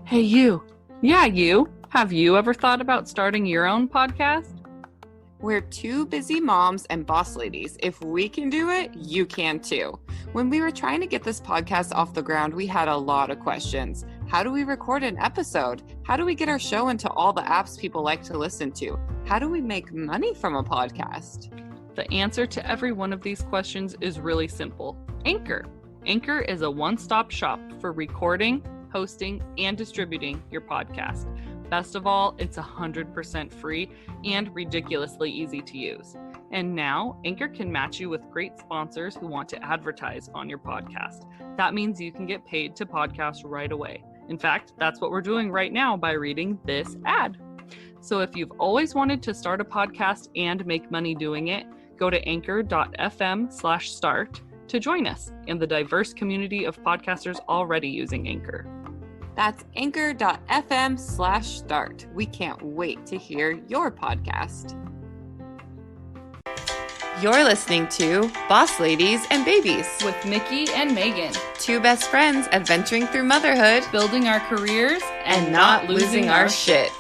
Hey, you. Yeah, you. Have you ever thought about starting your own podcast? We're two busy moms and boss ladies. If we can do it, you can too. When we were trying to get this podcast off the ground, we had a lot of questions. How do we record an episode? How do we get our show into all the apps people like to listen to? How do we make money from a podcast? The answer to every one of these questions is really simple. Anchor. Anchor is a one-stop shop for recording, hosting, and distributing your podcast. Best of all, it's 100% free and ridiculously easy to use. And now, Anchor can match you with great sponsors who want to advertise on your podcast. That means you can get paid to podcast right away. In fact, that's what we're doing right now by reading this ad. So if you've always wanted to start a podcast and make money doing it, go to anchor.fm/start to join us and the diverse community of podcasters already using Anchor. That's anchor.fm/start. We can't wait to hear your podcast. You're listening to Boss Ladies and Babies With Mikki and Megan, two best friends adventuring through motherhood building our careers and not losing our shit.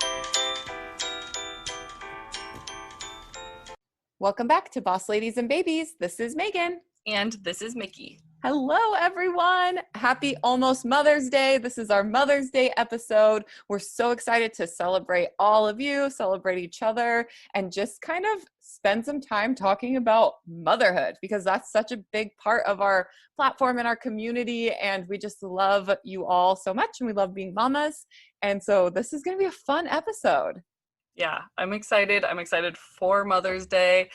Welcome back to Boss Ladies and Babies. This is Megan. And this is Mikki. Hello, everyone. Happy almost Mother's Day. This is our Mother's Day episode. We're so excited to celebrate all of you, celebrate each other, and just kind of spend some time talking about motherhood because that's such a big part of our platform and our community. And we just love you all so much and we love being mamas. And so this is going to be a fun episode. Yeah, I'm excited. I'm excited for Mother's Day.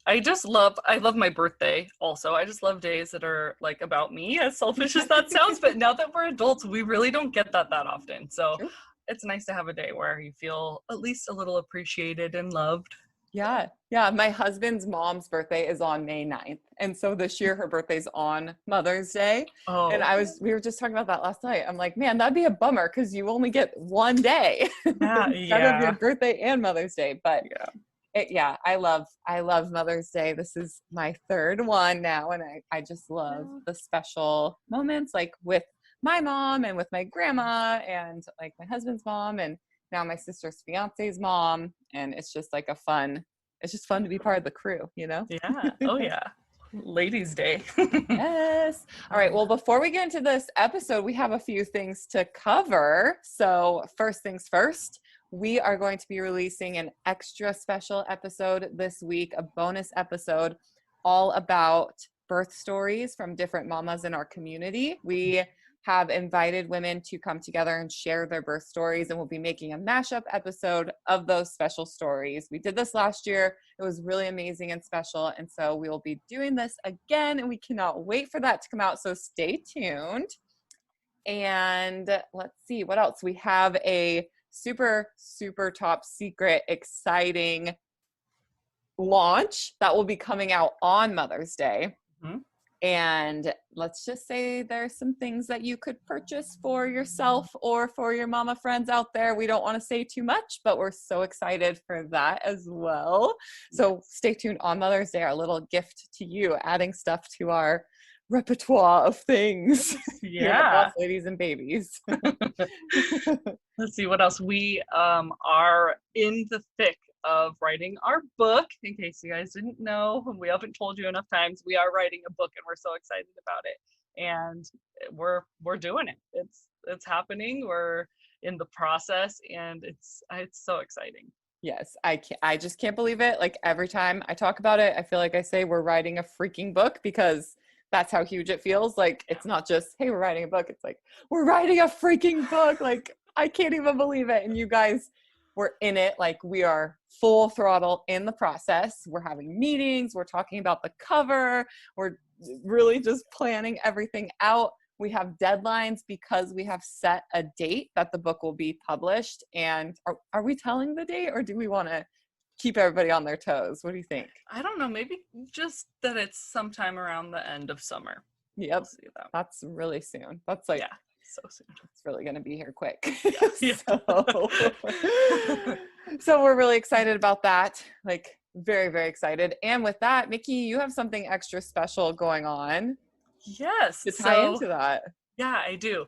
I love my birthday also. I just love days that are like about me, as selfish as that sounds. But now that we're adults, we really don't get that often. So True. It's nice to have a day where you feel at least a little appreciated and loved. Yeah. My husband's mom's birthday is on May 9th. And so this year her birthday's on Mother's Day. Oh. And we were just talking about that last night. I'm like, man, that'd be a bummer because you only get one day. Yeah. Instead of your birthday and Mother's Day. But yeah. I love Mother's Day. This is my third one now. And I just love the special moments like with my mom and with my grandma and like my husband's mom and now my sister's fiance's mom. And it's just like it's just fun to be part of the crew, you know? Yeah. Oh yeah. Ladies' Day. Yes. All right. Well, before we get into this episode, we have a few things to cover. So first things first, we are going to be releasing an extra special episode this week, a bonus episode all about birth stories from different mamas in our community. We have invited women to come together and share their birth stories, and we'll be making a mashup episode of those special stories. We did this last year. It was really amazing and special, and so we will be doing this again, and we cannot wait for that to come out, so stay tuned. And let's see, what else? We have a super, super top secret, exciting launch that will be coming out on Mother's Day. Mm-hmm. And let's just say there's some things that you could purchase for yourself or for your mama friends out there. We don't want to say too much, but we're so excited for that as well. So stay tuned on Mother's Day, our little gift to you, adding stuff to our repertoire of things. Yeah. Boss Ladies and Babies. Let's see what else. We are in the thick of writing our book. In case you guys didn't know, we haven't told you enough times, we are writing a book and we're so excited about it. And we're doing it. It's happening. We're in the process and it's so exciting. Yes, I just can't believe it. Like every time I talk about it, I feel like I say we're writing a freaking book because that's how huge it feels. Like it's not just, hey, we're writing a book. It's like, we're writing a freaking book. Like I can't even believe it. And you guys were in it. Like we are full throttle in the process. We're having meetings. We're talking about the cover. We're really just planning everything out. We have deadlines because we have set a date that the book will be published. And are we telling the date or do we want to keep everybody on their toes? What do you think? I don't know. Maybe just that it's sometime around the end of summer. Yep. We'll see that. That's really soon. That's like, so soon. It's really going to be here quick. Yeah. So we're really excited about that. Like very, very excited. And with that, Mikki, you have something extra special going on. Yes. To tie into that. Yeah, I do.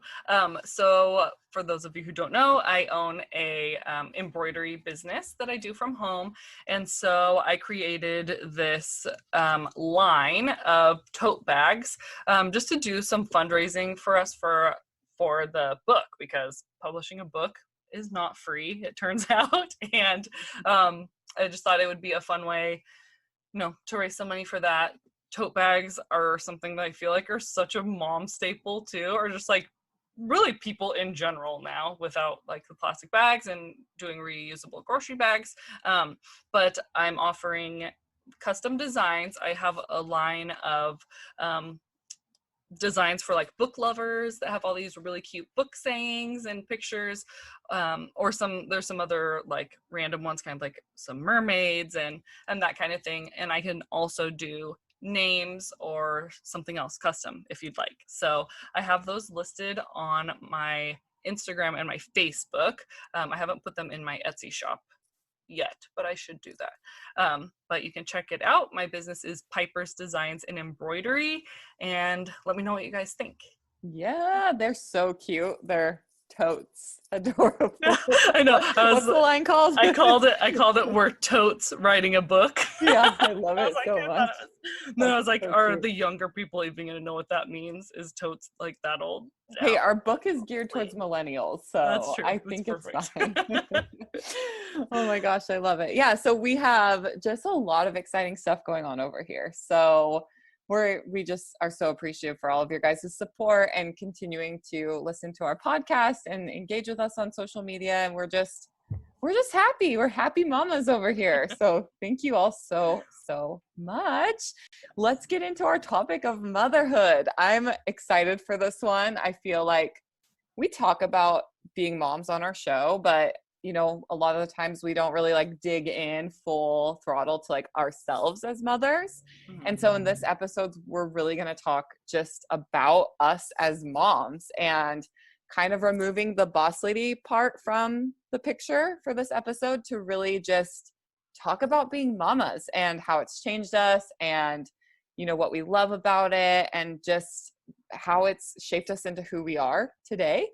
So for those of you who don't know, I own a embroidery business that I do from home. And so I created this line of tote bags just to do some fundraising for us for the book, because publishing a book is not free, it turns out. And I just thought it would be a fun way, to raise some money for that. Tote bags are something that I feel like are such a mom staple too, or just like really people in general now, without like the plastic bags and doing reusable grocery bags. But I'm offering custom designs. I have a line of designs for like book lovers that have all these really cute book sayings and pictures, or there's some other like random ones, kind of like some mermaids and that kind of thing. And I can also do names or something else custom if you'd like. So I have those listed on my Instagram and my Facebook. I haven't put them in my Etsy shop yet, but I should do that. But you can check it out. My business is Piper's Designs and Embroidery, and let me know what you guys think. Yeah, they're so cute. They're totes adorable. I know. What's the line called? I called it "We're totes writing a book." Yeah, I love it so much. Then I was like, so are cute. the younger people even gonna know what that means? Is totes like that old? Hey, our book is geared towards millennials, so That's true. I think it's fine. Oh my gosh, I love it. Yeah, so we have just a lot of exciting stuff going on over here. So we just are so appreciative for all of your guys' support and continuing to listen to our podcast and engage with us on social media. And we're just happy. We're happy mamas over here. So thank you all so much. Let's get into our topic of motherhood. I'm excited for this one. I feel like we talk about being moms on our show, but a lot of the times we don't really like dig in full throttle to like ourselves as mothers. Mm-hmm. And so in this episode, we're really going to talk just about us as moms and kind of removing the boss lady part from the picture for this episode to really just talk about being mamas and how it's changed us and, what we love about it and just how it's shaped us into who we are today.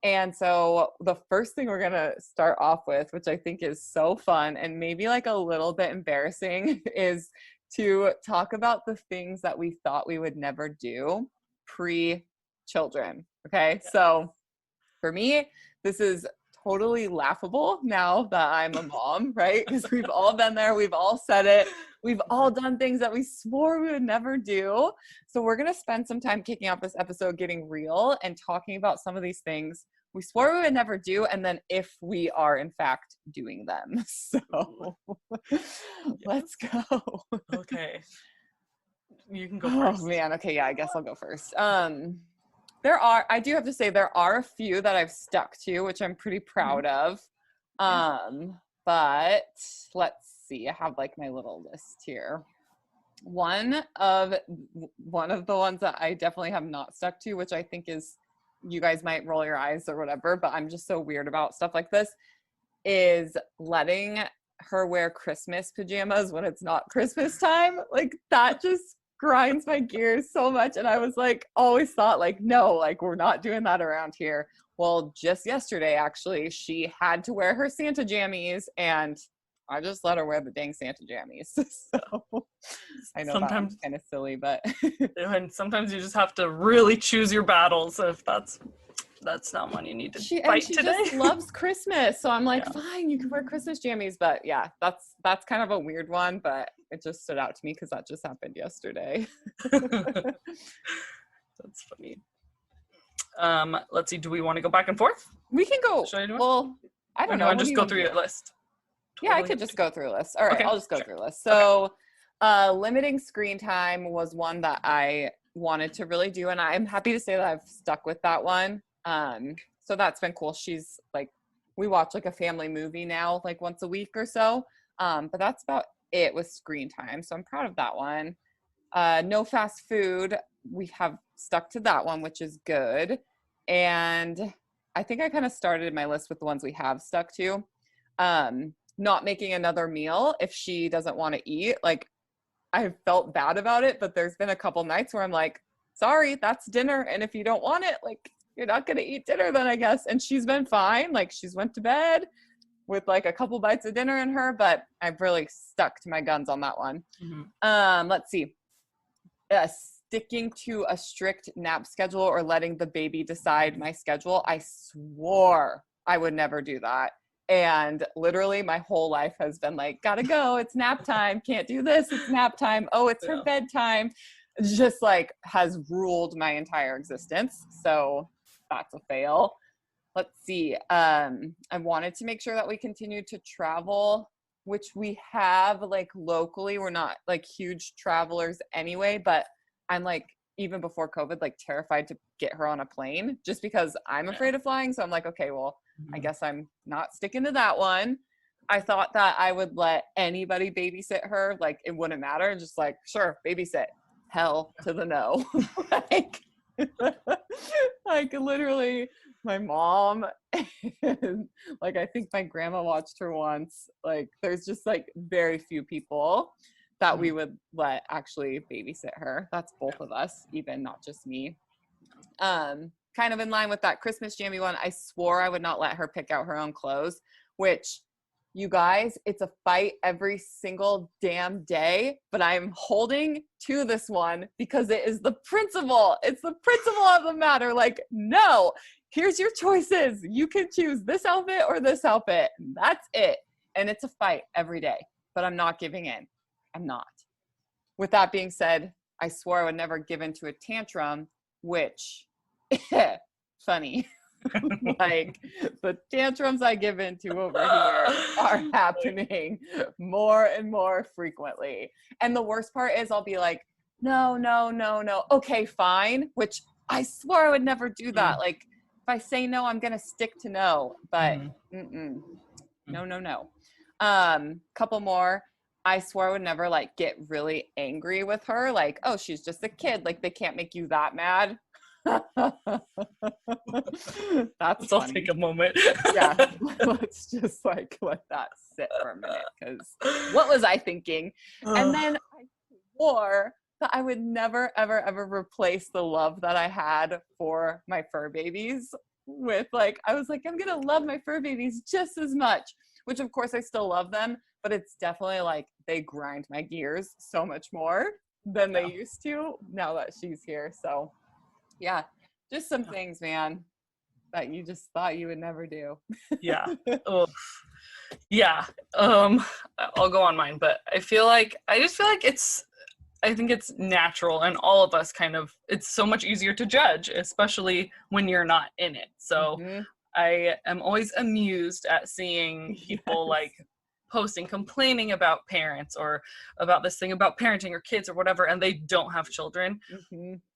And so the first thing we're going to start off with, which I think is so fun and maybe like a little bit embarrassing, is to talk about the things that we thought we would never do pre-children. Okay. Yeah. So for me, this is totally laughable now that I'm a mom, right? Because we've all been there. We've all said it. We've all done things that we swore we would never do. So we're going to spend some time kicking off this episode getting real and talking about some of these things we swore we would never do, and then if we are in fact doing them. So let's go. Okay. You can go first. Oh man. Okay. Yeah, I guess I'll go first. I do have to say there are a few that I've stuck to, which I'm pretty proud of. But let's see, I have like my little list here. One of the ones that I definitely have not stuck to, which I think is, you guys might roll your eyes or whatever, but I'm just so weird about stuff like this, is letting her wear Christmas pajamas when it's not Christmas time. Like that just grinds my gears so much. And I was like, always thought like, no, like we're not doing that around here. Well, just yesterday, actually, she had to wear her Santa jammies and I just let her wear the dang Santa jammies. So I know sometimes kind of silly, but and sometimes you just have to really choose your battles if that's not one you need to fight today. She just loves Christmas. So I'm like, fine, you can wear Christmas jammies. But yeah, that's kind of a weird one, but it just stood out to me because that just happened yesterday. That's funny. Let's see. Do we want to go back and forth? We can go. Should I do it? Well, I don't know. I'll just go through your list. Yeah, I could just go through a list. All right, okay, I'll just go through a list. So limiting screen time was one that I wanted to really do. And I'm happy to say that I've stuck with that one. So that's been cool. She's like, we watch like a family movie now, like once a week or so. But that's about it with screen time. So I'm proud of that one. No fast food. We have stuck to that one, which is good. And I think I kind of started my list with the ones we have stuck to. Not making another meal if she doesn't want to eat. Like I felt bad about it, but there's been a couple nights where I'm like, sorry, that's dinner. And if you don't want it, like, you're not going to eat dinner then, I guess. And she's been fine. Like, she's went to bed with like a couple bites of dinner in her, but I've really stuck to my guns on that one. Let's see. Sticking to a strict nap schedule or letting the baby decide my schedule. I swore I would never do that. And literally my whole life has been like, gotta go. It's nap time. Can't do this. It's nap time. Oh, it's her bedtime. Just like has ruled my entire existence. So that's a fail. Let's see. I wanted to make sure that we continue to travel, which we have like locally. We're not like huge travelers anyway, but I'm like, even before COVID, like terrified to get her on a plane just because I'm afraid of flying. So I'm like, okay, well, I guess I'm not sticking to that one. I thought that I would let anybody babysit her. Like it wouldn't matter. And just like, sure, babysit. Hell to the no. like literally my mom, and like, I think my grandma watched her once. Like there's just like very few people that we would let actually babysit her. That's both of us, even not just me. Kind of in line with that Christmas jammy one, I swore I would not let her pick out her own clothes, which you guys, it's a fight every single damn day, but I'm holding to this one because it is the principle. It's the principle of the matter. Like, no, here's your choices. You can choose this outfit or this outfit. That's it. And it's a fight every day, but I'm not giving in. I'm not. With that being said, I swore I would never give into a tantrum, which, funny, like the tantrums I give into over here are happening more and more frequently. And the worst part is I'll be like, no. Okay, fine. Which I swore I would never do that. Like if I say no, I'm going to stick to no, but no. Couple more. I swore I would never like get really angry with her. Like, oh, she's just a kid. Like they can't make you that mad. That's I'll take a moment. Yeah, let's just like let that sit for a minute, because what was I thinking? And then I swore that I would never ever replace the love that I had for my fur babies with like, I was like, I'm gonna love my fur babies just as much, which of course I still love them, but it's definitely like they grind my gears so much more than they used to now that she's here. So yeah, just some things, man, that you just thought you would never do. Yeah. Oh. Yeah. I'll go on mine, but I just feel like I think it's natural, and all of us kind of, it's so much easier to judge, especially when you're not in it. So I am always amused at seeing people like posting, complaining about parents or about this thing about parenting or kids or whatever, and they don't have children.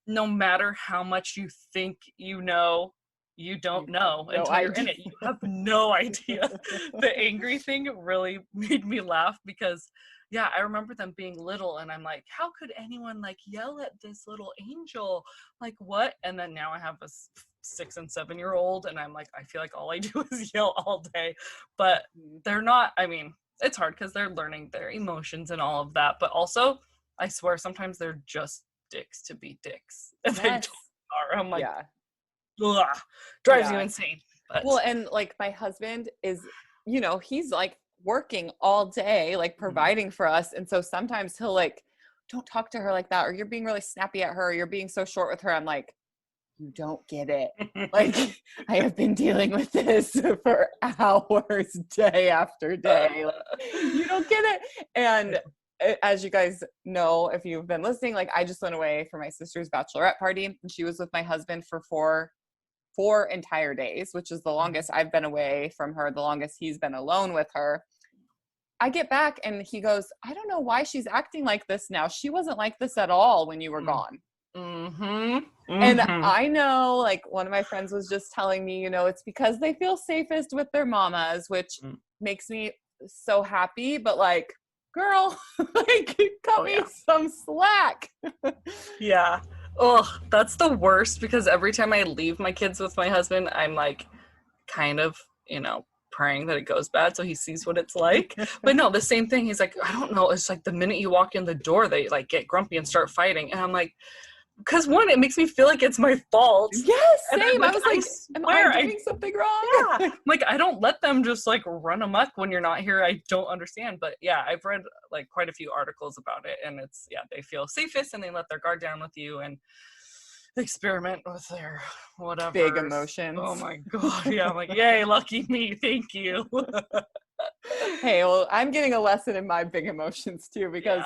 No matter how much you think you know, you don't know until you're in it. You have no idea. The angry thing really made me laugh because, yeah, I remember them being little and I'm like, how could anyone like yell at this little angel? Like what? And then now I have a 6 and 7-year-old and I'm like, I feel like all I do is yell all day. But they're not, I mean, it's hard because they're learning their emotions and all of that. But also, I swear sometimes they're just dicks to be dicks. And they totally are. I'm like, ugh, drives you insane. But. Well, and like my husband is, you know, he's like working all day, like providing for us. And so sometimes he'll like, don't talk to her like that, or you're being really snappy at her, or you're being so short with her. I'm like, you don't get it. Like I have been dealing with this for hours, day after day. Like, you don't get it. And as you guys know, if you've been listening, like I just went away for my sister's bachelorette party, and she was with my husband for four entire days, which is the longest I've been away from her, the longest he's been alone with her. I get back and he goes, I don't know why she's acting like this now. She wasn't like this at all when you were gone. And I know, like one of my friends was just telling me, you know, it's because they feel safest with their mamas, which makes me so happy. But like, girl, like cut me some slack. Yeah. Oh, that's the worst, because every time I leave my kids with my husband, I'm like kind of, you know, praying that it goes bad so he sees what it's like. But no, the same thing. He's like, I don't know. It's like the minute you walk in the door, they like get grumpy and start fighting. And I'm like, because one, it makes me feel like it's my fault. Yes, And same. then, I was like, am I doing something wrong? Yeah. Like, I don't let them just like run amok when you're not here. I don't understand. But yeah, I've read like quite a few articles about it, and it's, yeah, they feel safest and they let their guard down with you and experiment with their whatever. Big emotions. Oh my God. Yeah. I'm like, yay, lucky me. Thank you. Hey, well, I'm getting a lesson in my big emotions too, because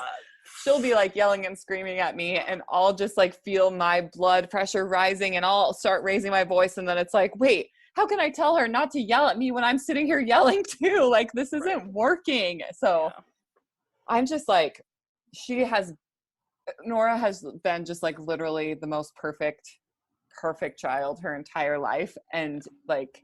she'll be like yelling and screaming at me, and I'll just like feel my blood pressure rising, and I'll start raising my voice, and then it's like, wait, how can I tell her not to yell at me when I'm sitting here yelling too? Like, this isn't working. So I'm just like, Nora has been just like literally the most perfect child her entire life. And like,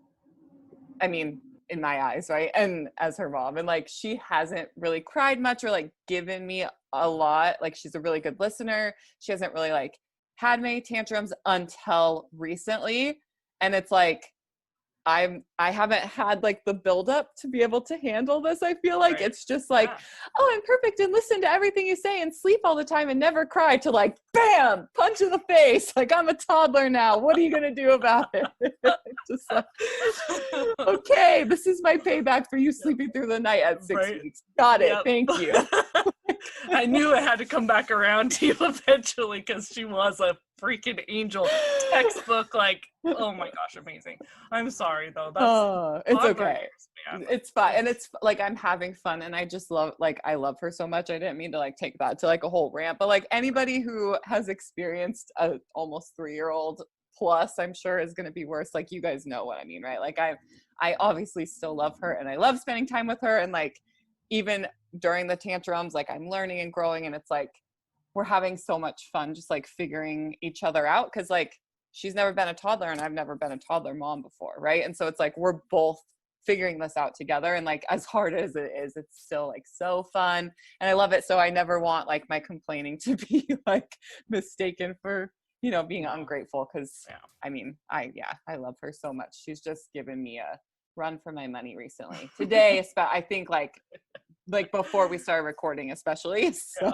I mean, in my eyes, right? And as her mom, and like, she hasn't really cried much or like given me a lot. Like, she's a really good listener. She hasn't really like had many tantrums until recently. And it's like, I haven't had like the buildup to be able to handle this. I feel like it's just like, oh, I'm perfect and listen to everything you say and sleep all the time and never cry, to like, bam, punch in the face. Like, I'm a toddler now. What are you going to do about it? Just like, okay, this is my payback for you sleeping through the night at 6 weeks. Got it. Thank you. I knew it had to come back around to you eventually, because she was a freaking angel. Textbook, like, oh my gosh, amazing. I'm sorry though. It's okay. It's fine. And it's like, I'm having fun, and I just love, like, I love her so much. I didn't mean to like take that to like a whole rant, but like, anybody who has experienced a almost 3-year-old plus, I'm sure is going to be worse. Like, you guys know what I mean, right? Like, I obviously still love her, and I love spending time with her, and like, even during the tantrums, like, I'm learning and growing, and it's like, we're having so much fun just like figuring each other out, because like, she's never been a toddler and I've never been a toddler mom before, right? And so it's like, we're both figuring this out together, and like, as hard as it is, it's still like so fun, and I love it. So I never want like my complaining to be like mistaken for, you know, being ungrateful, because I mean, I love her so much. She's just given me a run for my money recently. Today, I think like before we started recording, especially. So,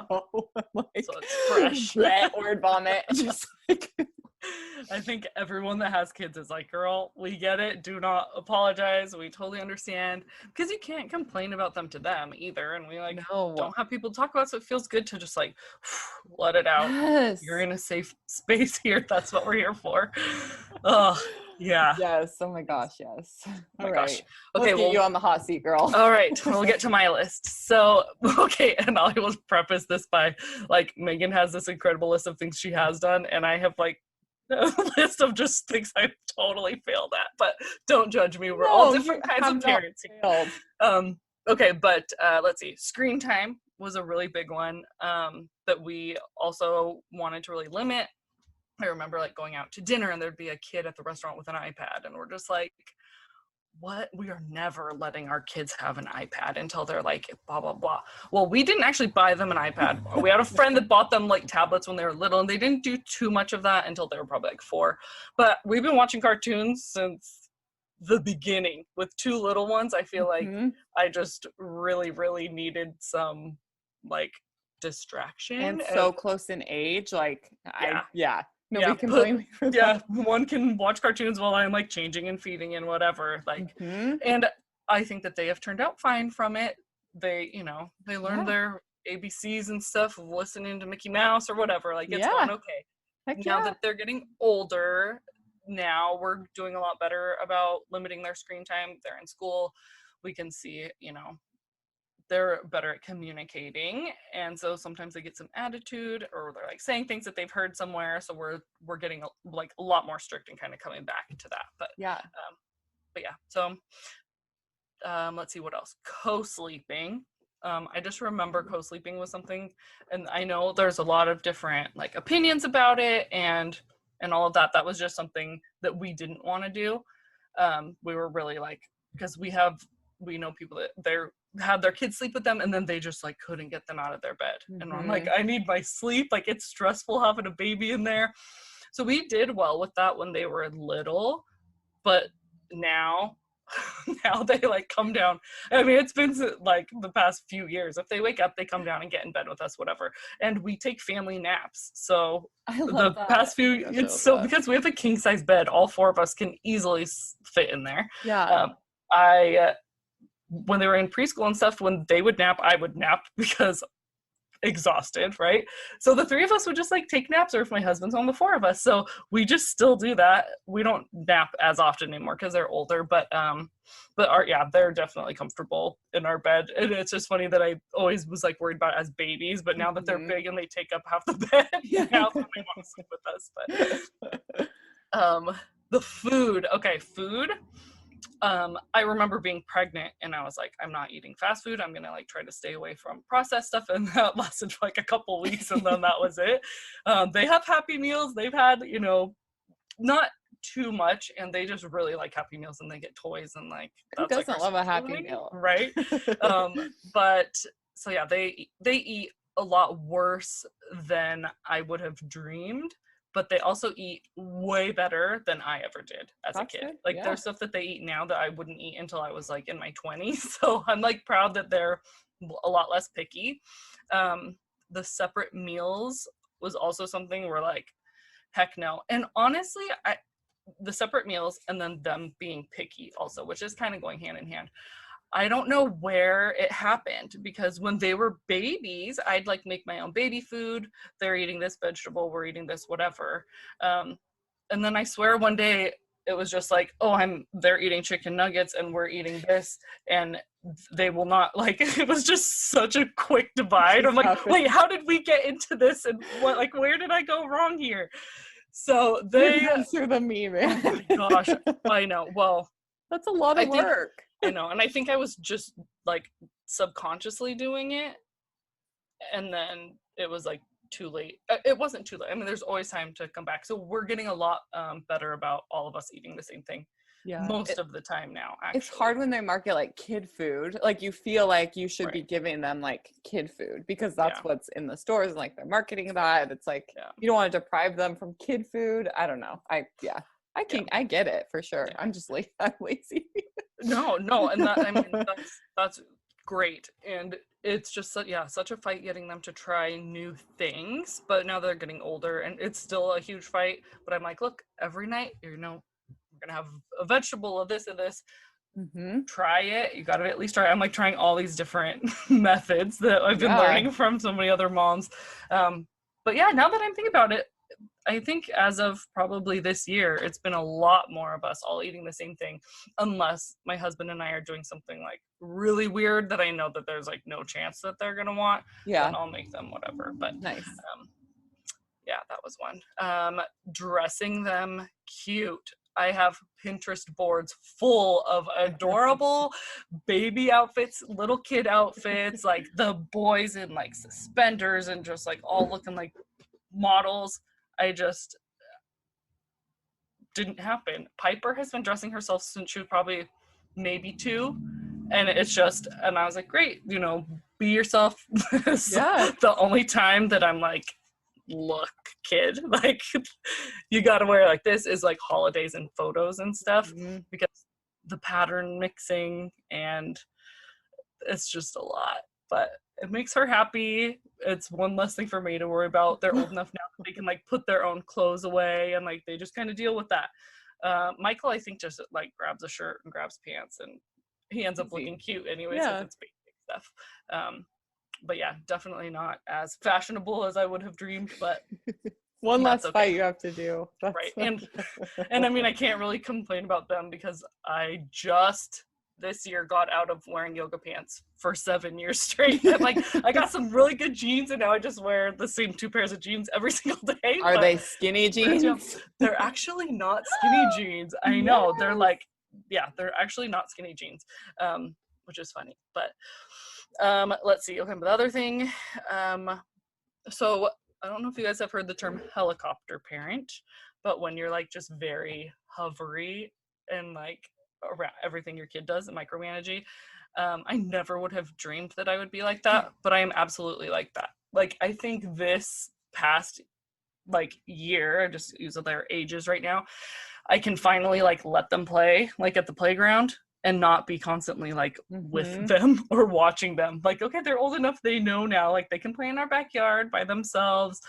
like, so it's fresh. Word vomit. Just like, I think everyone that has kids is like, girl, we get it. Do not apologize. We totally understand, because you can't complain about them to them either. And we like don't have people talk about it, so it feels good to just like let it out. Yes. You're in a safe space here. That's what we're here for. Oh, yeah. Yes. Oh my gosh. Yes. All right. Gosh. Okay. Let's get you on the hot seat, girl. All right. We'll get to my list. So, okay. And I will preface this by like, Megan has this incredible list of things she has done, and I have like a list of just things I've totally failed at, but don't judge me. We're all different kinds of parents. Okay. But let's see. Screen time was a really big one that we also wanted to really limit. I remember like going out to dinner, and there'd be a kid at the restaurant with an iPad, and we're just like, what? We are never letting our kids have an iPad until they're like blah blah blah. Well, we didn't actually buy them an iPad. We had a friend that bought them like tablets when they were little, and they didn't do too much of that until they were probably like 4. But we've been watching cartoons since the beginning with 2 little ones. I feel like I just really needed some like distraction, and so close in age, like nobody can blame me for that. Yeah, one can watch cartoons while I'm like changing and feeding and whatever. Like, and I think that they have turned out fine from it. They, you know, they learned their ABCs and stuff of listening to Mickey Mouse or whatever. Like, it's gone okay. Now that they're getting older, now we're doing a lot better about limiting their screen time. They're in school. We can see, you know, they're better at communicating, and so sometimes they get some attitude, or they're like saying things that they've heard somewhere, so we're getting like a lot more strict and kind of coming back to that. But so let's see what else. Co-sleeping. I just remember co-sleeping was something, and I know there's a lot of different like opinions about it and all of that. That was just something that we didn't want to do. We were really like, because we know people that had their kids sleep with them, and then they just like couldn't get them out of their bed. And I'm like, I need my sleep. Like, it's stressful having a baby in there. So we did well with that when they were little, but now now they like come down. I mean, it's been like the past few years. If they wake up, they come down and get in bed with us, whatever. And we take family naps. So I love the that. past few, it's so, because we have a king size bed, all 4 of us can easily fit in there. Yeah. When they were in preschool and stuff, when they would nap, I would nap because exhausted, right? So the 3 of us would just like take naps, or if my husband's home, the 4 of us. So we just still do that. We don't nap as often anymore because they're older, but they're definitely comfortable in our bed. And it's just funny that I always was like worried about as babies, but now that they're big and they take up half the bed, now they want to sleep with us. But the food. Okay, food. I remember being pregnant and I was like, I'm not eating fast food. I'm going to like try to stay away from processed stuff. And that lasted for like a couple weeks and then that was it. They have Happy Meals. They've had, not too much, and they just really like Happy Meals and they get toys and like, who doesn't love a Happy Meal? Right. But so yeah, they eat a lot worse than I would have dreamed. But they also eat way better than I ever did as a kid. Good. Like there's stuff that they eat now that I wouldn't eat until I was like in my 20s. So I'm like proud that they're a lot less picky. The separate meals was also something where like, heck no. And honestly, the separate meals and then them being picky also, which is kind of going hand in hand. I don't know where it happened, because when they were babies, I'd like make my own baby food. They're eating this vegetable, we're eating this, whatever. And then I swear one day it was just like, they're eating chicken nuggets and we're eating this, and they will not, like, it was just such a quick divide. I'm like, wait, how did we get into this? And what, like, where did I go wrong here? So they answer the me, man. Oh my gosh, I know. Well, that's a lot of work. I know, and I think I was just like subconsciously doing it, and then it was like too late. It wasn't too late. I mean, there's always time to come back. So we're getting a lot better about all of us eating the same thing. Yeah, most of the time now. Actually, it's hard when they market like kid food. Like you feel like you should be giving them like kid food because that's what's in the stores, and like they're marketing that. It's like you don't want to deprive them from kid food. I don't know. I get it for sure. Yeah. I'm just like I'm lazy. No, and that, I mean, that's great, and it's just such a fight getting them to try new things. But now they're getting older, and it's still a huge fight. But I'm like, look, every night, we're gonna have a vegetable of this and this. Mm-hmm. Try it. You gotta at least try it. I'm like trying all these different methods that I've been learning from so many other moms. But yeah, now that I'm thinking about it, I think as of probably this year, it's been a lot more of us all eating the same thing, unless my husband and I are doing something like really weird that I know that there's like no chance that they're going to want. Yeah. Then I'll make them whatever. But nice. That was one. Dressing them cute. I have Pinterest boards full of adorable baby outfits, little kid outfits, like the boys in like suspenders and just like all looking like models. I just didn't happen. Piper has been dressing herself since she was probably maybe 2, and and I was like, great, be yourself. The only time that I'm like, look, kid, like you gotta wear like this is like holidays and photos and stuff, because the pattern mixing, and it's just a lot, but it makes her happy. It's one less thing for me to worry about. They're old enough now that they can like put their own clothes away, and like they just kind of deal with that. Michael, I think, just like grabs a shirt and grabs pants, and he ends up looking cute anyways if it's basic stuff. But yeah, definitely not as fashionable as I would have dreamed, but one last fight you have to do. Right. And I mean, I can't really complain about them because I just this year got out of wearing yoga pants for 7 years straight. And like I got some really good jeans, and now I just wear the same 2 pairs of jeans every single day. Are they skinny jeans? They're actually not skinny jeans. I know. Yes. They're like, they're actually not skinny jeans, which is funny. But let's see. Okay, but the other thing, so I don't know if you guys have heard the term helicopter parent, but when you're like just very hovery and like around everything your kid does and micromanaging, I never would have dreamed that I would be like that, but I am absolutely like that. Like I think this past like year, I just use their ages right now, I can finally like let them play like at the playground. and not be constantly like with Mm-hmm. them or watching them. Like, okay, they're old enough, they know now, like they can play in our backyard by themselves.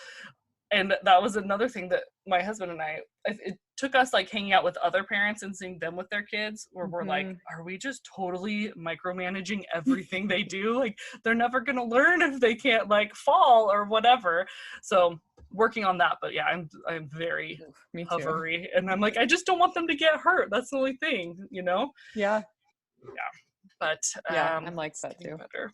And that was another thing that my husband and I, it took us like hanging out with other parents and seeing them with their kids, where we're like, are we just totally micromanaging everything they do? Like, they're never going to learn if they can't like fall or whatever. So working on that. But yeah, I'm very Me too. hovery, and I'm like, I just don't want them to get hurt. That's the only thing, you know? Yeah. But Yeah, I'm like that too. better.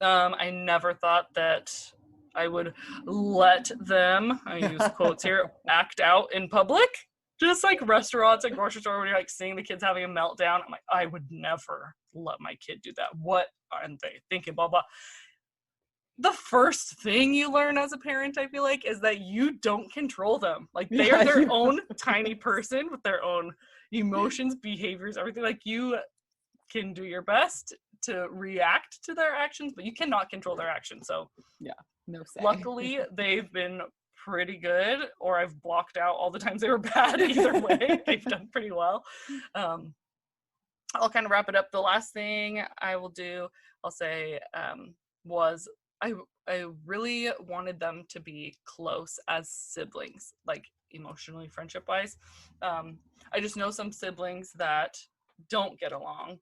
Yeah. I never thought that I would let them, I use quotes here, act out in public. Just like restaurants and grocery store, when you're like seeing the kids having a meltdown, I'm like, I would never let my kid do that. What are they thinking? Blah blah. The first thing you learn as a parent, I feel like, is that you don't control them. Like, they are their own tiny person with their own emotions, behaviors, everything. Like, you can do your best to react to their actions, but you cannot control their actions. So yeah, no say. Luckily, they've been pretty good, or I've blocked out all the times they were bad. Either way, they've done pretty well. I'll kind of wrap it up. The last thing I will do, I'll say, was I really wanted them to be close as siblings, like emotionally, friendship wise. I just know some siblings that don't get along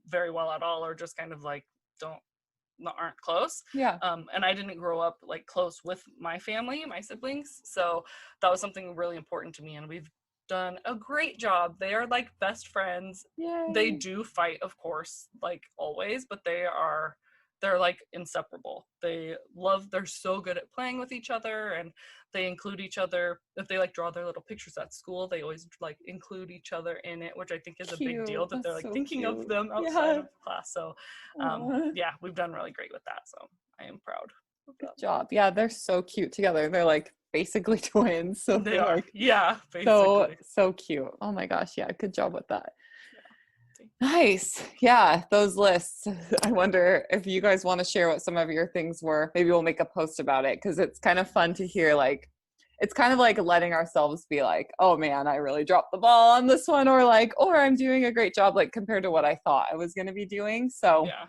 very well at all, or just kind of like aren't close. Yeah. And I didn't grow up like close with my family, my siblings. So that was something really important to me. And we've done a great job. They are like best friends. Yay. They do fight, of course, like always, but they're like inseparable. They're so good at playing with each other, and they include each other. If they like draw their little pictures at school, they always like include each other in it, which I think is a big deal, that they're like so thinking cute. Of them outside of class. So yeah, we've done really great with that. So I am proud of Good them. job. Yeah, they're so cute together. They're like basically twins. So they are. Like, yeah, basically. So cute. Oh my gosh. Yeah, good job with that. Nice. Yeah, those lists. I wonder if you guys want to share what some of your things were. Maybe we'll make a post about it, because it's kind of fun to hear. Like, it's kind of like letting ourselves be like, oh man, I really dropped the ball on this one, or like, or I'm doing a great job, like compared to what I thought I was going to be doing. So yeah,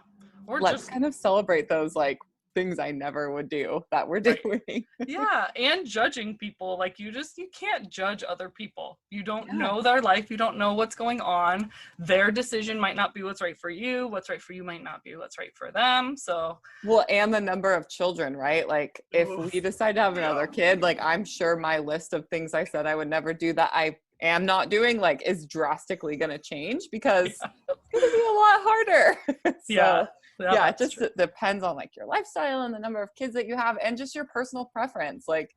let's kind of celebrate those like things I never would do that we're doing. Right. Yeah, and judging people, like you can't judge other people. You don't know their life. You don't know what's going on. Their decision might not be what's right for you. What's right for you might not be what's right for them. So, well, and the number of children, right? Like, if we decide to have another kid, like, I'm sure my list of things I said I would never do that I am not doing, like, is drastically going to change, because it's going to be a lot harder. So, yeah, it just depends on like your lifestyle and the number of kids that you have, and just your personal preference. Like,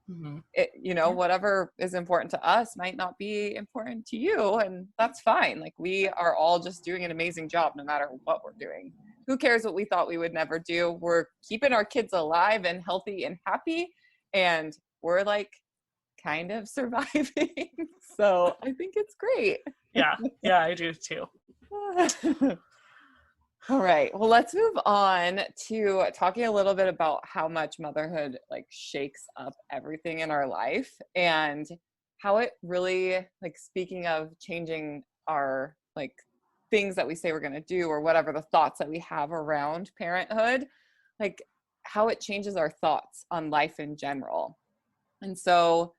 whatever is important to us might not be important to you, and that's fine. Like, we are all just doing an amazing job no matter what we're doing. Who cares what we thought we would never do? We're keeping our kids alive and healthy and happy, and we're like kind of surviving. So I think it's great. Yeah, I do too. All right. Well, let's move on to talking a little bit about how much motherhood like shakes up everything in our life, and how it really, like, speaking of changing our like things that we say we're going to do, or whatever the thoughts that we have around parenthood, like how it changes our thoughts on life in general. And so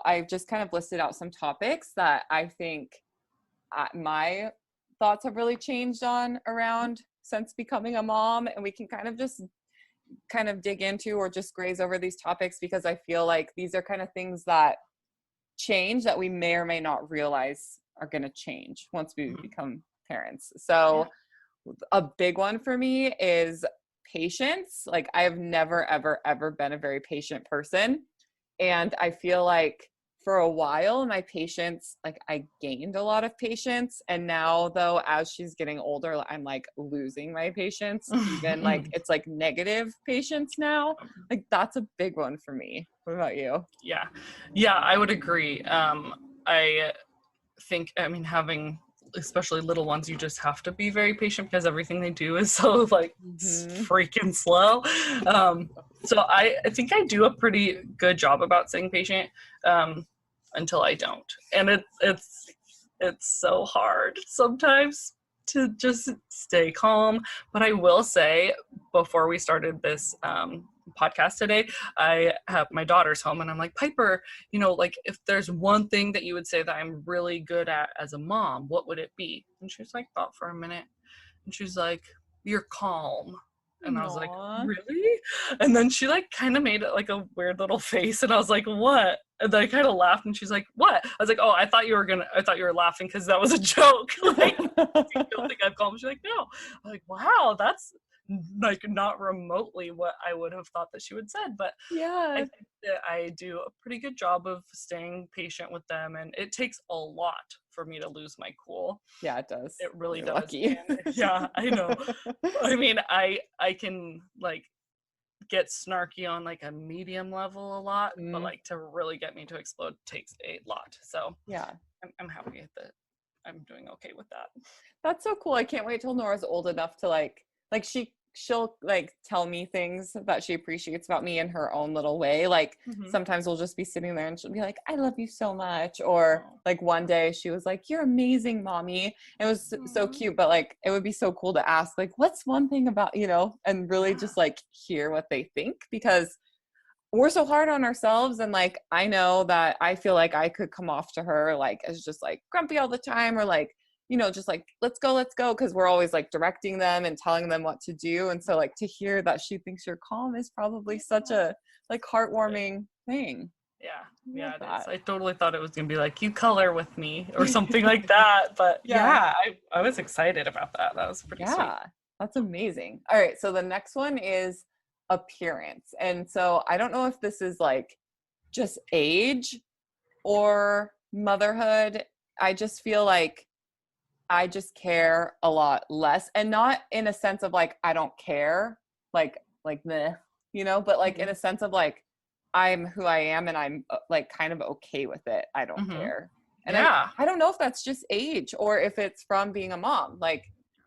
I've just kind of listed out some topics that I think my thoughts have really changed on around since becoming a mom, and we can kind of dig into or just graze over these topics, because I feel like these are kind of things that change that we may or may not realize are going to change once we become parents. So a big one for me is patience. Like, I have never, ever, ever been a very patient person, and I feel like for a while, my patience, like, I gained a lot of patience. And now, though, as she's getting older, I'm like losing my patience. Even like, it's like negative patience now. Like, that's a big one for me. What about you? Yeah, I would agree. I think, having especially little ones, you just have to be very patient, because everything they do is so like freaking slow. So I think I do a pretty good job about staying patient. Until I don't. And it's it's so hard sometimes to just stay calm. But I will say, before we started this podcast today, I have my daughter's home and I'm like, Piper, like if there's one thing that you would say that I'm really good at as a mom, what would it be? And she was like, thought for a minute. And she's like, you're calm. And I was like, Aw. really? And then she like kind of made it like a weird little face. And I was like, what? And then I kind of laughed and she's like, what? I was like, oh, I thought you were laughing because that was a joke. Like, you don't think I'm calm? She's like, no. I'm like, wow, that's like not remotely what I would have thought that she would said. But Yeah. I think that I do a pretty good job of staying patient with them. And it takes a lot for me to lose my cool. Yeah, it does. It really You're does. lucky. Yeah, I know. I mean, I can like get snarky on like a medium level a lot, but like to really get me to explode takes a lot. So yeah, I'm happy that I'm doing okay with that. that's so cool. I can't wait till Nora's old enough to like she'll like tell me things that she appreciates about me in her own little way. Like sometimes we'll just be sitting there and she'll be like, I love you so much. Or like one day she was like, you're amazing, mommy. It was so cute, but like it would be so cool to ask like, what's one thing about, and really just like hear what they think, because we're so hard on ourselves. And like, I know that I feel like I could come off to her like as just like grumpy all the time, or like, just like, let's go. Cause we're always like directing them and telling them what to do. And so like to hear that she thinks you're calm is probably such a like heartwarming thing. Yeah, it is. I totally thought it was going to be like, you color with me or something like that. But I was excited about that. That was pretty sweet. That's amazing. All right. So the next one is appearance. And so I don't know if this is like just age or motherhood. I just feel like I just care a lot less, and not in a sense of like, I don't care, like meh, but like in a sense of like, I'm who I am and I'm like kind of okay with it. I don't care. And I don't know if that's just age or if it's from being a mom. Like,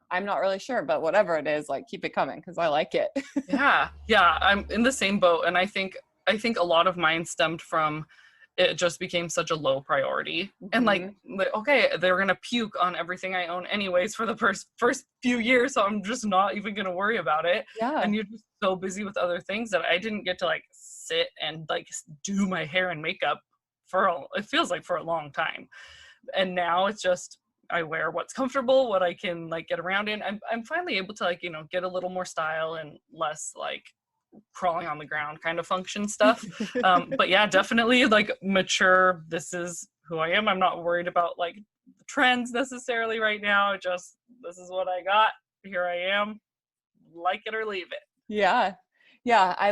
I'm not really sure, but whatever it is, like keep it coming because I like it. Yeah. I'm in the same boat. And I think a lot of mine stemmed from it just became such a low priority. And like, okay, they're going to puke on everything I own anyways for the first few years. So I'm just not even going to worry about it. Yeah. And you're just so busy with other things that I didn't get to like sit and like do my hair and makeup it feels like for a long time. And now it's just, I wear what's comfortable, what I can like get around in. I'm finally able to like, get a little more style and less like crawling on the ground kind of function stuff. But yeah, definitely like mature. This is who I am. I'm not worried about like trends necessarily right now. Just, this is what I got. Here I am. Like it or leave it. Yeah. I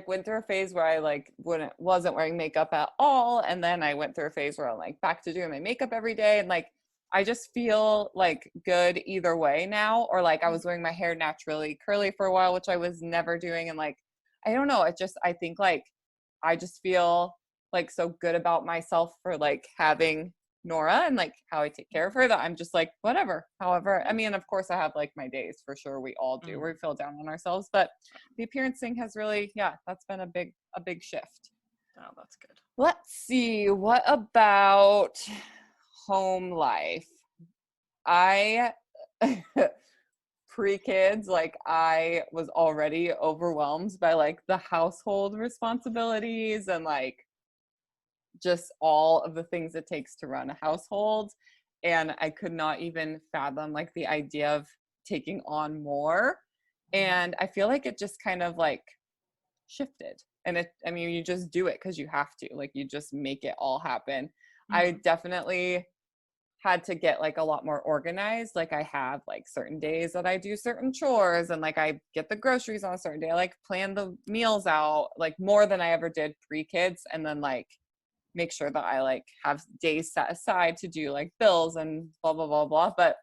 went through a phase where I like wasn't wearing makeup at all. And then I went through a phase where I'm like back to doing my makeup every day. And like, I just feel like good either way now. Or like I was wearing my hair naturally curly for a while, which I was never doing. And like, I don't know. I think like, I just feel like so good about myself for like having Nora and like how I take care of her that I'm just like, whatever. However, I mean, of course I have like my days for sure. We all do. We feel down on ourselves, but the appearance thing has really, that's been a big shift. Oh, that's good. Let's see. What about home life? I pre-kids, like I was already overwhelmed by like the household responsibilities and like just all of the things it takes to run a household. And I could not even fathom like the idea of taking on more. And I feel like it just kind of like shifted. And you just do it because you have to, like you just make it all happen. I definitely had to get like a lot more organized. Like I have like certain days that I do certain chores and like I get the groceries on a certain day, I like plan the meals out like more than I ever did pre-kids. And then like make sure that I like have days set aside to do like bills and blah, blah, blah, blah. But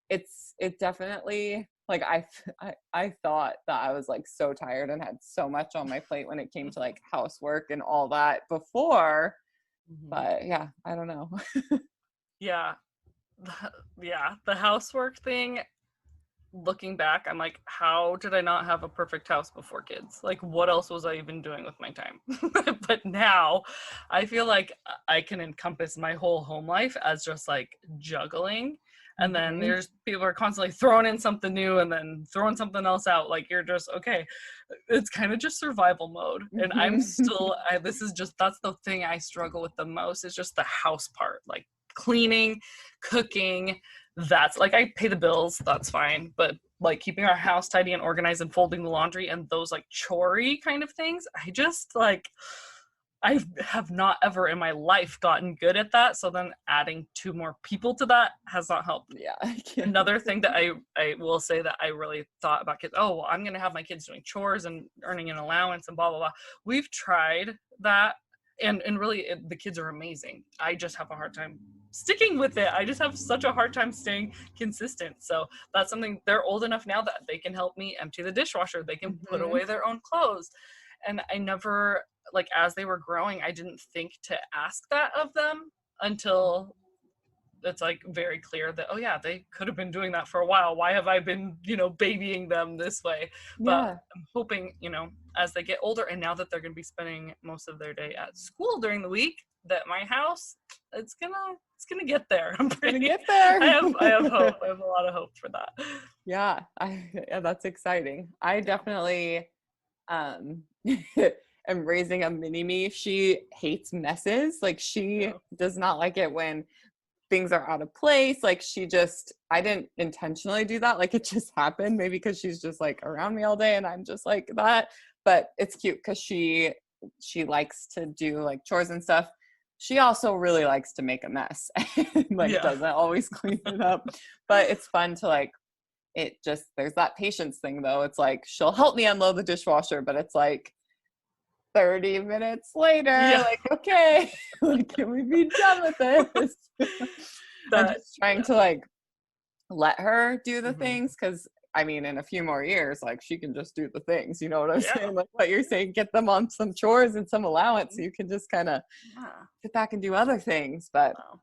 it definitely like, I thought that I was like so tired and had so much on my plate when it came to like housework and all that before. But yeah, I don't know. The housework thing, looking back, I'm like, how did I not have a perfect house before kids? Like, what else was I even doing with my time? But now I feel like I can encompass my whole home life as just like juggling. And then Mhm. there's people are constantly throwing in something new and then throwing something else out. Like, you're just, okay, it's kind of just survival mode. And I'm Mhm. still, this is just, that's the thing I struggle with the most, is just the house part, like cleaning, cooking. That's like, I pay the bills, that's fine. But like keeping our house tidy and organized and folding the laundry and those like chorey kind of things, I just like, I have not ever in my life gotten good at that. So then adding 2 more people to that has not helped. Yeah, I can't. Another thing that I will say that I really thought about kids, oh, well, I'm going to have my kids doing chores and earning an allowance and blah, blah, blah. We've tried that. And really, the kids are amazing. I just have a hard time sticking with it. I just have such a hard time staying consistent. So that's something, they're old enough now that they can help me empty the dishwasher. They can put Mhm. away their own clothes. And I never, like, as they were growing, I didn't think to ask that of them until it's like very clear that, oh yeah, they could have been doing that for a while. Why have I been, babying them this way? But Yeah. I'm hoping, as they get older and now that they're going to be spending most of their day at school during the week, that my house, it's gonna get there. Gonna get there. I have hope. I have a lot of hope for that. Yeah, yeah, that's exciting. I Yeah. definitely um am raising a mini me. She hates messes. Like she Yeah. does not like it when things are out of place. Like I didn't intentionally do that. Like it just happened, maybe because she's just like around me all day and I'm just like that. But it's cute because she likes to do like chores and stuff. She also really likes to make a mess and like Yeah. doesn't always clean it up. But it's fun to like, there's that patience thing though. It's like she'll help me unload the dishwasher, but it's like 30 minutes later, Yeah. like, okay, like, can we be done with this? I'm That, just trying to like let her do the mhm. things because I mean, in a few more years, like she can just do the things. You know what I'm Yeah. saying? Like what you're saying, get them on some chores and some allowance so Mhm. you can just kind of Yeah. sit back and do other things. But Wow.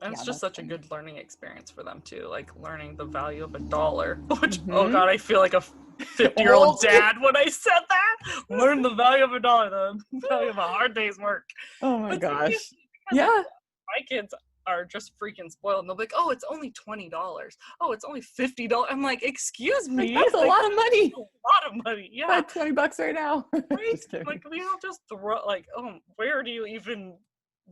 And it's yeah, just that's such a fun. good learning experience for them too, like learning the value of a dollar, which, oh Mm-hmm. God, I feel like a 50-year-old Old. dad when I said that. Learn the value of a dollar, the value of a hard day's work. Oh my But gosh. because Yeah. my kids are just freaking spoiled. And they'll be like, oh, it's only $20. Oh, it's only $50. I'm like, excuse Like me? that's a Like, lot of money. a lot of money. I Yeah. had 20 bucks right now. Right? Just kidding. Like, we don't just throw, like, oh, where do you even,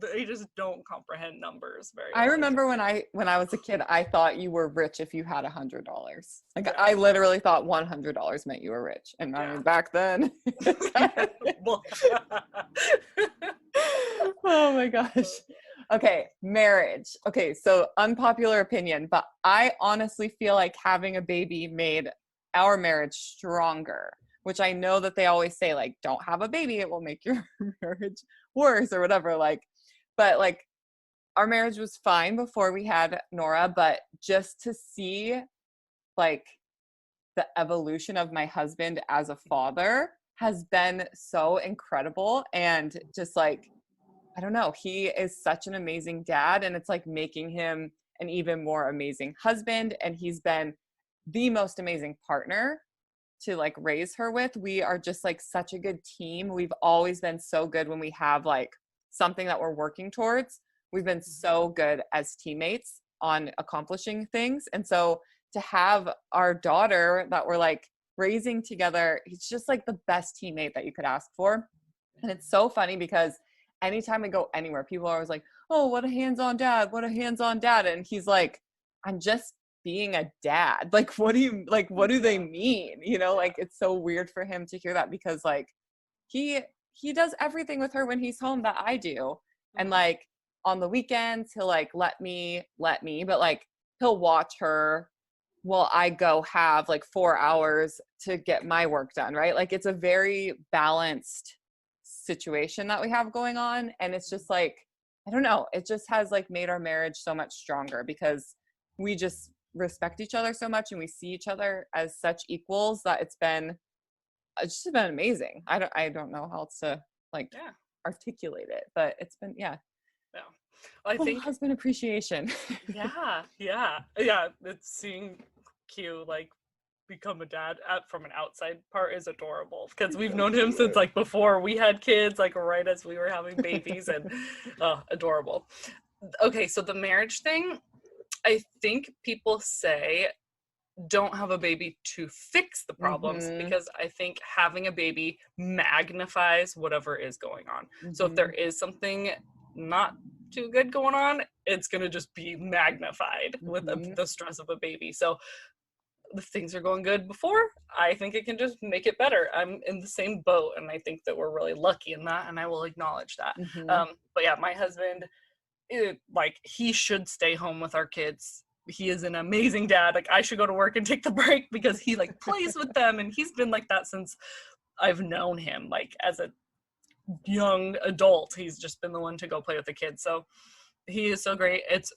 they just don't comprehend numbers very I well. remember when I was a kid, I thought you were rich if you had $100. Like Yeah. I literally thought $100 meant you were rich. And I Yeah. mean back then. Well, Oh my gosh. Okay, marriage. Okay, so unpopular opinion, but I honestly feel like having a baby made our marriage stronger, which I know that they always say like don't have a baby, it will make your marriage worse or whatever like but like our marriage was fine before we had Nora, but just to see like the evolution of my husband as a father has been so incredible and just like I don't know, he is such an amazing dad and it's like making him an even more amazing husband and he's been the most amazing partner to like raise her with. We are just like such a good team. We've always been so good when we have like something that we're working towards. We've been so good as teammates on accomplishing things. And so to have our daughter that we're like raising together, he's just like the best teammate that you could ask for. And it's so funny because anytime we go anywhere, people are always like, oh, what a hands-on dad, what a hands-on dad. And he's like, I'm just being a dad. Like, what do they mean? You know, like it's so weird for him to hear that because like he does everything with her when he's home that I do. And Mhm. like on the weekends, he'll like let me, but like he'll watch her while I go have like 4 hours to get my work done, right? Like it's a very balanced situation that we have going on. And it's just like, I don't know, it just has like made our marriage so much stronger because we just respect each other so much and we see each other as such equals that it's just been amazing. I don't know how else to like Yeah. articulate it, but it's been yeah. Yeah. I Well, think, husband appreciation. yeah. Yeah. Yeah. It's seeing Q like become a dad from an outside part is adorable, because we've known him since like before we had kids, like right as we were having babies, and adorable. Okay, so the marriage thing, I think people say don't have a baby to fix the problems, because I think having a baby magnifies whatever is going on. So if there is something not too good going on, it's going to just be magnified with the stress of a baby. So if things are going good before, I think it can just make it better. I'm in the same boat, and I think that we're really lucky in that, and I will acknowledge that. But yeah, my husband, he should stay home with our kids. He is an amazing dad. Like, I should go to work and take the break, because he like plays with them, and he's been like that since I've known him. Like, as a young adult, he's just been the one to go play with the kids. So he is so great. It's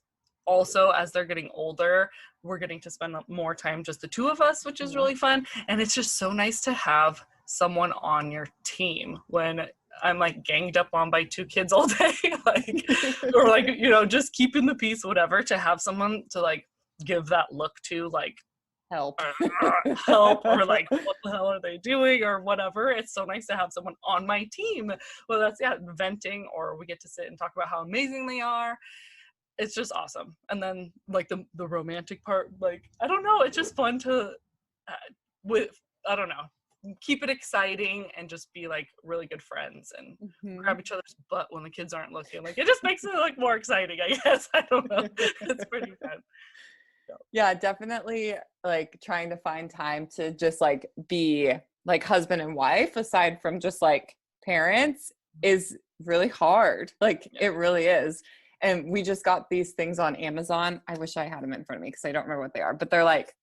also, as they're getting older, we're getting to spend more time just the two of us, which is really fun. And it's just so nice to have someone on your team when I'm like ganged up on by two kids all day, like, or like, you know, just keeping the peace, whatever, to have someone to like give that look to, like, help, or like, what the hell are they doing, or whatever. It's so nice to have someone on my team, whether that's venting, or we get to sit and talk about how amazing they are. It's just awesome. And then like the romantic part, like, I don't know, it's just fun to I don't know, keep it exciting and just be like really good friends and grab each other's butt when the kids aren't looking. Like, it just makes it like more exciting, I guess. I don't know. It's pretty fun. So. Yeah, definitely, like trying to find time to just like be like husband and wife aside from just like parents is really hard. Like, it really is. And we just got these things on Amazon. I wish I had them in front of me because I don't remember what they are, but they're like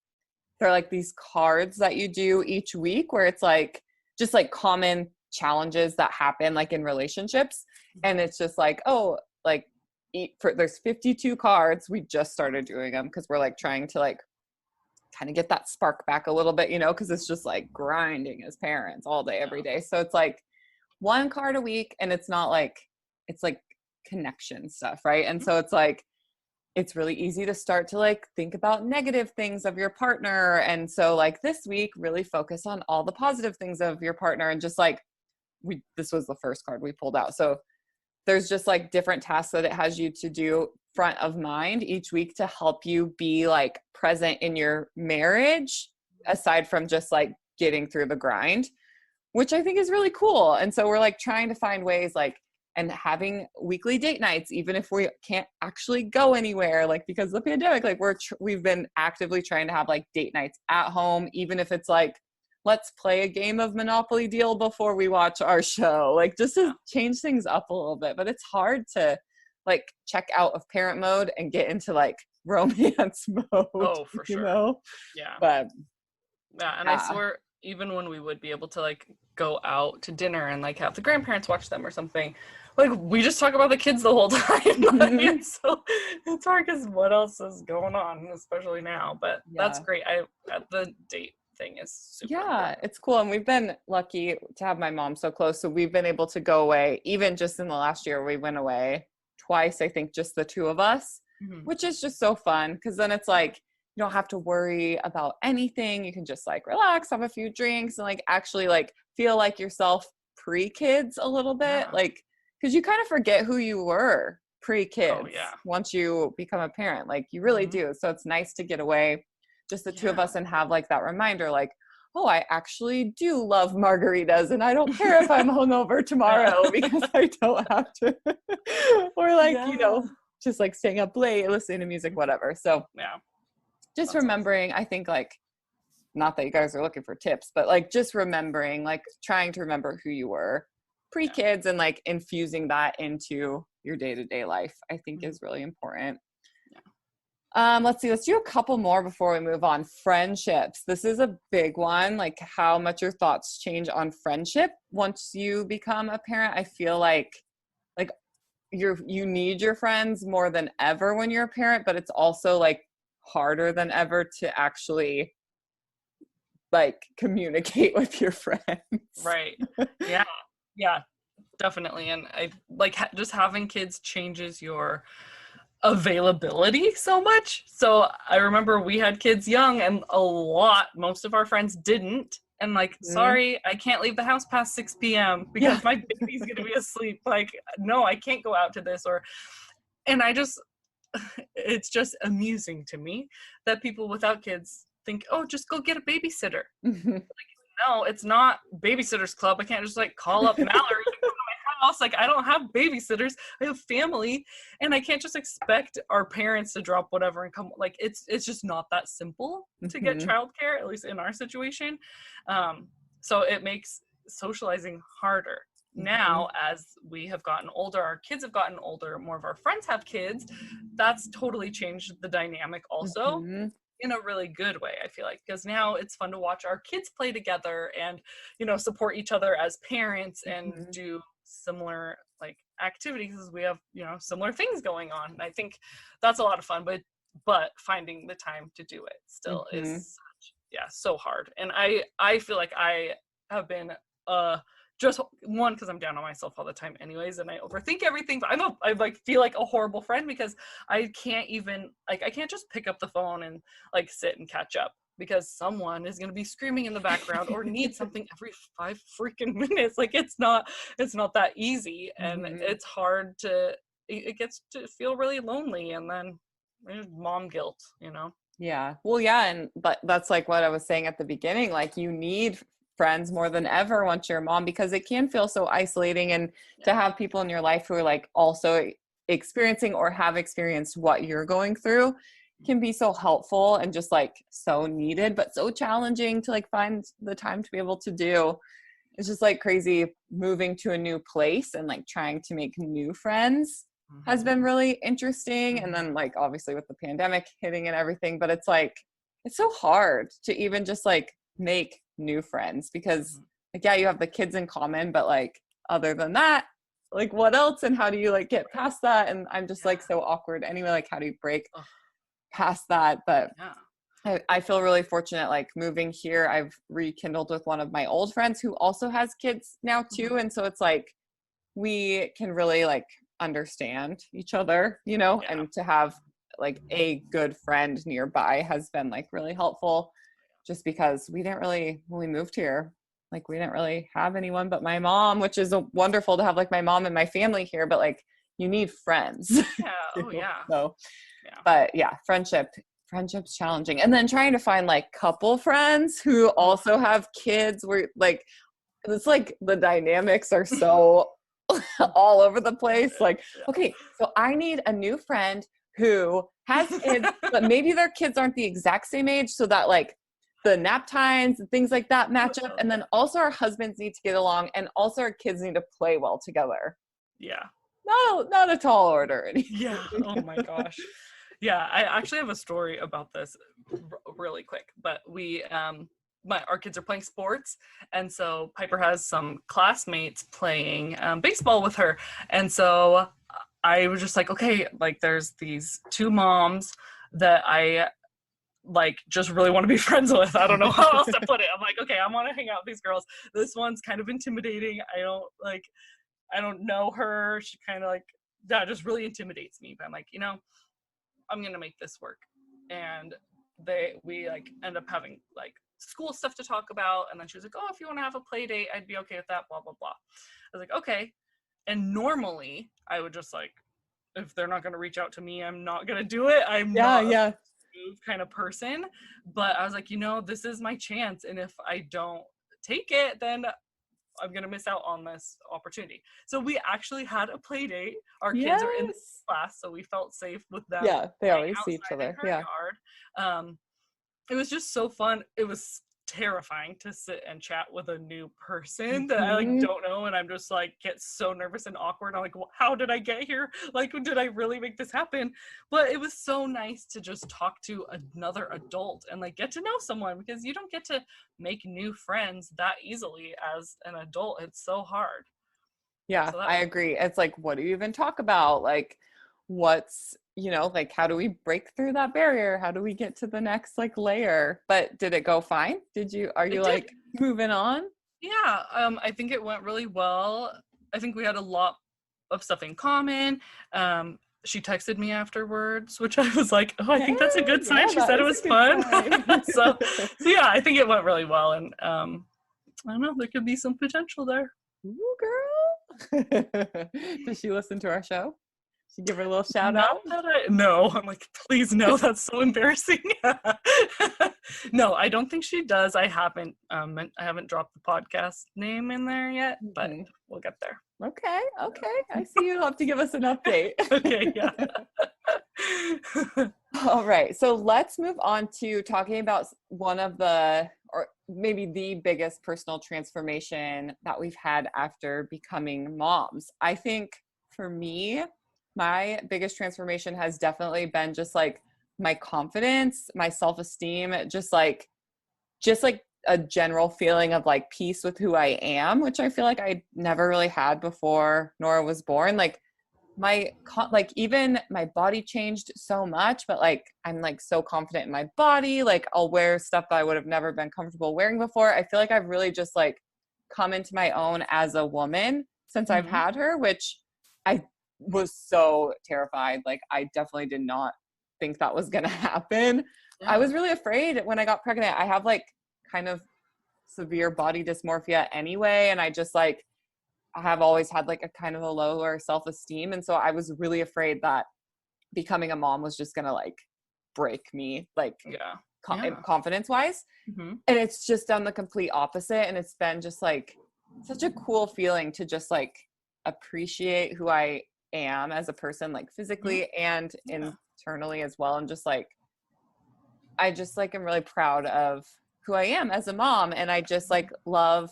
these cards that you do each week where it's like just like common challenges that happen like in relationships. And it's just like, oh, like there's 52 cards. We just started doing them because we're like trying to like kind of get that spark back a little bit, you know, because it's just like grinding as parents all day, every day. So it's like one card a week, and it's not like, it's like connection stuff, right? And so it's like, it's really easy to start to like think about negative things of your partner. And so like this week, really focus on all the positive things of your partner. And just like this was the first card we pulled out. So there's just like different tasks that it has you to do front of mind each week to help you be like present in your marriage, aside from just like getting through the grind, which I think is really cool. And so we're like trying to find ways like, and having weekly date nights, even if we can't actually go anywhere, like because of the pandemic, like we've been actively trying to have like date nights at home, even if it's like, let's play a game of Monopoly Deal before we watch our show, like just to change things up a little bit. But it's hard to like check out of parent mode and get into like romance mode. Oh, for sure. You know? Yeah. But yeah, and I swear, even when we would be able to like go out to dinner and like have the grandparents watch them or something, like we just talk about the kids the whole time. Like, so it's hard because what else is going on, especially now. But that's great. The date thing is super important. It's cool. And we've been lucky to have my mom so close. So we've been able to go away. Even just in the last year, we went away twice, I think, just the two of us, which is just so fun. Because then it's like, you don't have to worry about anything. You can just like relax, have a few drinks, and like actually like feel like yourself pre-kids a little bit. Like, because you kind of forget who you were pre-kids once you become a parent. Like, you really do. So it's nice to get away, just the two of us, and have like that reminder, like, oh, I actually do love margaritas, and I don't care if I'm hungover tomorrow because I don't have to. Or like, you know, just like staying up late, listening to music, whatever. So just remembering, I think, like, not that you guys are looking for tips, but like just remembering, like trying to remember who you were pre-kids and like infusing that into your day-to-day life, I think is really important. Let's see, let's do a couple more before we move on. Friendships. This is a big one, like how much your thoughts change on friendship once you become a parent. I feel like you need your friends more than ever when you're a parent, but it's also like harder than ever to actually like communicate with your friends. Right. Yeah, definitely. And I like just having kids changes your availability so much. So I remember we had kids young and most of our friends didn't. And like, sorry, I can't leave the house past 6 p.m. because my baby's going to be asleep. Like, no, I can't go out to this and it's just amusing to me that people without kids think, oh, just go get a babysitter. Like, no, it's not Babysitters Club. I can't just like call up Mallory to come to my house. Like, I don't have babysitters. I have family, and I can't just expect our parents to drop whatever and come. Like, it's just not that simple to get childcare, at least in our situation. So it makes socializing harder. Now, as we have gotten older, our kids have gotten older, more of our friends have kids, that's totally changed the dynamic also. In a really good way, I feel like, because now it's fun to watch our kids play together and, support each other as parents and do similar like activities as we have, similar things going on. And I think that's a lot of fun, but finding the time to do it still is so hard. And I feel like I have been just one, because I'm down on myself all the time anyways, and I overthink everything, but I like feel like a horrible friend because I can't even, like, I can't just pick up the phone and like sit and catch up because someone is going to be screaming in the background or need something every 5 freaking minutes. Like, it's not that easy, and it's hard it gets to feel really lonely, and then there's mom guilt, Yeah. Well, yeah. But that's like what I was saying at the beginning, like you need friends more than ever once you're a mom, because it can feel so isolating, and to have people in your life who are like also experiencing or have experienced what you're going through can be so helpful and just like so needed, but so challenging to like find the time to be able to do. It's just like crazy moving to a new place and like trying to make new friends has been really interesting. And then like obviously with the pandemic hitting and everything, but it's like it's so hard to even just like make new friends because like, yeah, you have the kids in common, but like other than that, like what else, and how do you like get past that? And I'm just like so awkward anyway, like how do you break past that? But I feel really fortunate, like moving here, I've rekindled with one of my old friends who also has kids now too, and so it's like we can really like understand each other, and to have like a good friend nearby has been like really helpful. Just because we didn't really, when we moved here, like we didn't really have anyone but my mom, which is wonderful to have like my mom and my family here, but like you need friends. Yeah. Oh yeah. So, but yeah, friendship's challenging. And then trying to find like couple friends who also have kids where like, it's like the dynamics are so all over the place. Like, okay, so I need a new friend who has kids, but maybe their kids aren't the exact same age, so that like the nap times and things like that match up. And then also our husbands need to get along, and also our kids need to play well together. Yeah. Not a tall order. Yeah. Oh my gosh. Yeah. I actually have a story about this really quick, but our kids are playing sports, and so Piper has some classmates playing baseball with her, and so I was just like, okay, like there's these 2 moms that I like just really want to be friends with. I don't know how else to put it. I'm like, okay, I want to hang out with these girls. This one's kind of intimidating. I don't know her. She kind of like, that just really intimidates me. But I'm like, I'm going to make this work. And we like end up having like school stuff to talk about. And then she was like, oh, if you want to have a play date, I'd be okay with that, blah, blah, blah. I was like, okay. And normally I would just like, if they're not going to reach out to me, I'm not going to do it. I'm not a kind of person. But I was like, this is my chance. And if I don't take it, then I'm going to miss out on this opportunity. So we actually had a play date. Our kids are in this class, so we felt safe with them. Yeah, they always see each other. Yeah. Yard. It was just so fun. It was terrifying to sit and chat with a new person that I like don't know, and I'm just like get so nervous and awkward. I'm like, well, how did I get here? Like, did I really make this happen? But it was so nice to just talk to another adult and like get to know someone, because you don't get to make new friends that easily as an adult. It's so hard. Yeah, I agree. It's like, what do you even talk about? Like, what's, like, how do we break through that barrier? How do we get to the next like layer? But did it go fine? Are you like moving on? Yeah, I think it went really well. I think we had a lot of stuff in common. she texted me afterwards, which I was like, oh, I think that's a good sign. Yeah, She said it was fun. So yeah, I think it went really well. And I don't know, there could be some potential there. Ooh, girl. Does she listen to our show? She give her a little shout out? No, I'm like, please no, that's so embarrassing. No, I don't think she does. I haven't dropped the podcast name in there yet, but we'll get there. Okay. I see you'll have to give us an update. Okay, yeah. All right. So let's move on to talking about one of the, or maybe the biggest personal transformation that we've had after becoming moms. I think for me, my biggest transformation has definitely been just like my confidence, my self-esteem, just like a general feeling of like peace with who I am, which I feel like I never really had before Nora was born. Like even my body changed so much, but like I'm like so confident in my body. Like I'll wear stuff that I would have never been comfortable wearing before. I feel like I've really just like come into my own as a woman since I've had her, which I was so terrified. Like I definitely did not think that was going to happen. Yeah. I was really afraid when I got pregnant. I have like kind of severe body dysmorphia anyway. And I just like, I have always had like a kind of a lower self-esteem. And so I was really afraid that becoming a mom was just going to like break me, like confidence wise. And it's just done the complete opposite. And it's been just like such a cool feeling to just like appreciate who I am as a person, like physically and internally as well. And just like, I just like am really proud of who I am as a mom. And I just like love